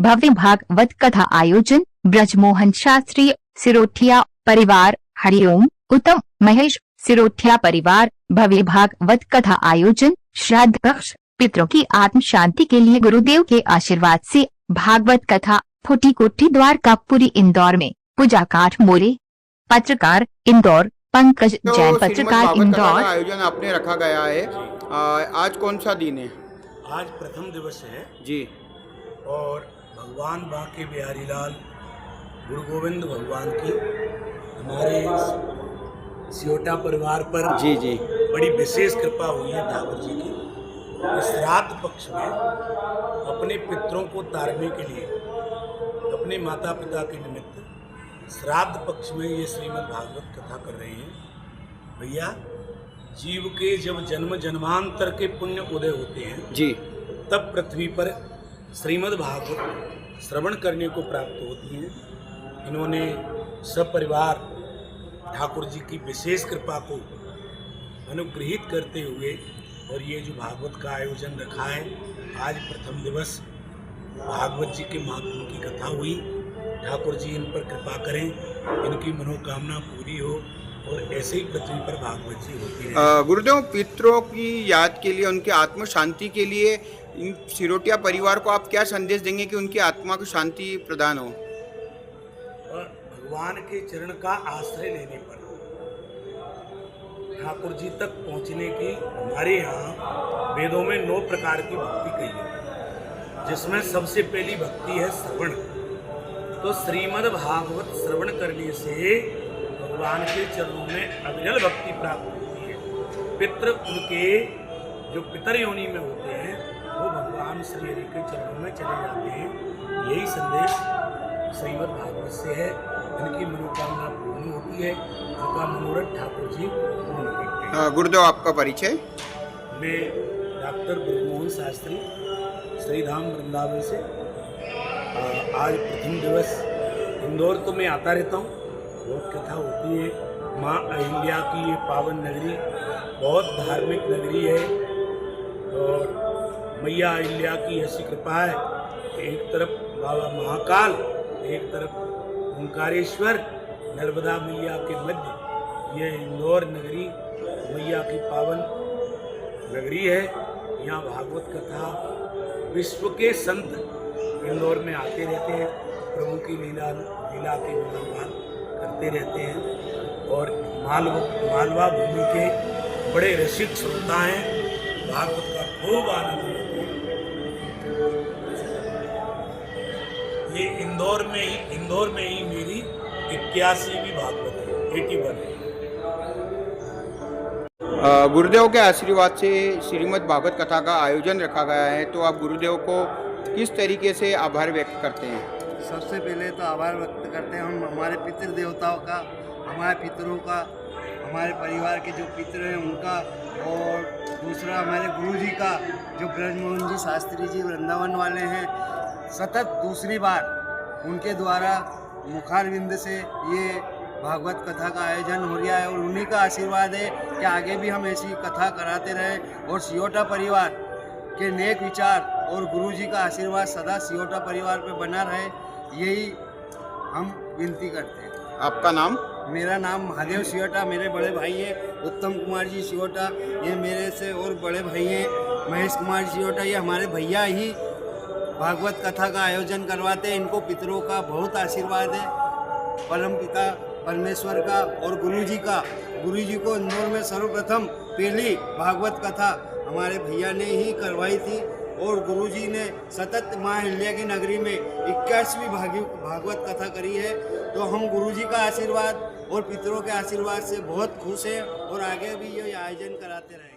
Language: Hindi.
भव्य भागवत कथा आयोजन। ब्रजमोहन शास्त्री सिरोठिया परिवार। हरिओम। उत्तम महेश सिरोठिया परिवार। भव्य भागवत कथा आयोजन। श्राद्ध पक्ष। पितरों की आत्म शांति के लिए गुरुदेव के आशीर्वाद से भागवत कथा। फूटी कोठी द्वारकापुरी इंदौर में। पूजा काठ मोरे। पत्रकार इंदौर पंकज जैन। पत्रकार इंदौर। आयोजन आपने रखा गया है, आज कौन सा दिन है? आज प्रथम दिवस है जी। और भगवान बांके बिहारी लाल गुरु गोविंद भगवान की हमारे सियोटा परिवार पर जी बड़ी विशेष कृपा हुई है ठाकुर जी की। इस श्राद्ध पक्ष में अपने पितरों को तारने के लिए, अपने माता पिता के निमित्त श्राद्ध पक्ष में ये श्रीमद् भागवत कथा कर रहे हैं। भैया, जीव के जब जन्म जन्मांतर के पुण्य उदय होते हैं जी, तब पृथ्वी पर श्रीमद् भागवत श्रवण करने को प्राप्त होती हैं। इन्होंने सपरिवार ठाकुर जी की विशेष कृपा को अनुग्रहित करते हुए और ये जो भागवत का आयोजन रखा है, आज प्रथम दिवस भागवत जी के महात्मा की कथा हुई। ठाकुर जी इन पर कृपा करें, इनकी मनोकामना पूरी हो और ऐसे ही पृथ्वी पर भागवत जी होती है। गुरुदेव, पितरों की याद के लिए, उनके आत्म शांति के लिए इन सिरोटिया परिवार को आप क्या संदेश देंगे कि उनकी आत्मा को शांति प्रदान हो? और भगवान के चरण का आश्रय लेने पर ठाकुर जी तक पहुंचने की हमारे यहाँ वेदों में 9 प्रकार की भक्ति कही है, जिसमें सबसे पहली भक्ति है श्रवण। तो श्रीमद् भागवत श्रवण करने से भगवान के चरणों में अविरल भक्ति प्राप्त होती है। पितृ उनके जो पितर योनि में होते हैं वो भगवान श्री हरि के चरणों में चले जाते हैं। यही संदेश श्रीमद् भागवत से है। इनकी मनोकामना पूर्ण होती है, उनका मनोरथ ठाकुर जी पूर्ण करते हैं। गुरुदेव, आपका परिचय? मैं डॉक्टर ब्रजमोहन शास्त्री, श्रीधाम वृंदावन से। आज प्रथम दिवस इंदौर तो मैं आता रहता हूँ, बहुत कथा होती है। माँ अहिल्या की ये पावन नगरी बहुत धार्मिक नगरी है और मैया अहिल्या की ऐसी कृपा है, एक तरफ बाबा महाकाल, एक तरफ ओंकारेश्वर, नर्मदा मैया के मध्य ये इंदौर नगरी मैया की पावन नगरी है। यहाँ भागवत कथा विश्व के संत इंदौर में आते रहते हैं, प्रभु की लीला के गुणगान करते रहते हैं और मालवा भूमि के बड़े रसिक श्रोता हैं, भागवत का खूब आनंद लेते हैं। ये इंदौर में ही मेरी 81वीं भागवत है, 81। गुरुदेव के आशीर्वाद से श्रीमद् भागवत कथा का आयोजन रखा गया है, तो आप गुरुदेव को किस तरीके से आभार व्यक्त करते हैं? सबसे पहले तो आभार व्यक्त करते हैं हम हमारे पितृ देवताओं का, हमारे पितरों का, हमारे परिवार के जो पितर हैं उनका, और दूसरा हमारे गुरु जी का, जो ब्रजमोहन जी शास्त्री जी वृंदावन वाले हैं। सतत दूसरी बार उनके द्वारा मुखारविंद से ये भागवत कथा का आयोजन हो रहा है और उन्हीं का आशीर्वाद है कि आगे भी हम ऐसी कथा कराते रहें और सियोटा परिवार के नेक विचार और गुरु जी का आशीर्वाद सदा सियोटा परिवार पे बना रहे, यही हम विनती करते हैं। आपका नाम? मेरा नाम महादेव सियोटा, मेरे बड़े भाई हैं उत्तम कुमार जी सियोटा, ये मेरे से और बड़े भाई हैं महेश कुमार सियोटा। ये हमारे भैया ही भागवत कथा का आयोजन करवाते हैं। इनको पितरों का बहुत आशीर्वाद है, परम पिता परमेश्वर का और गुरु जी का। गुरु जी को इंदौर में सर्वप्रथम पहली भागवत कथा हमारे भैया ने ही करवाई थी और गुरुजी ने सतत माँ अहिल्या की नगरी में 81वीं भागवत कथा करी है। तो हम गुरुजी का आशीर्वाद और पितरों के आशीर्वाद से बहुत खुश हैं और आगे भी ये आयोजन कराते रहेंगे।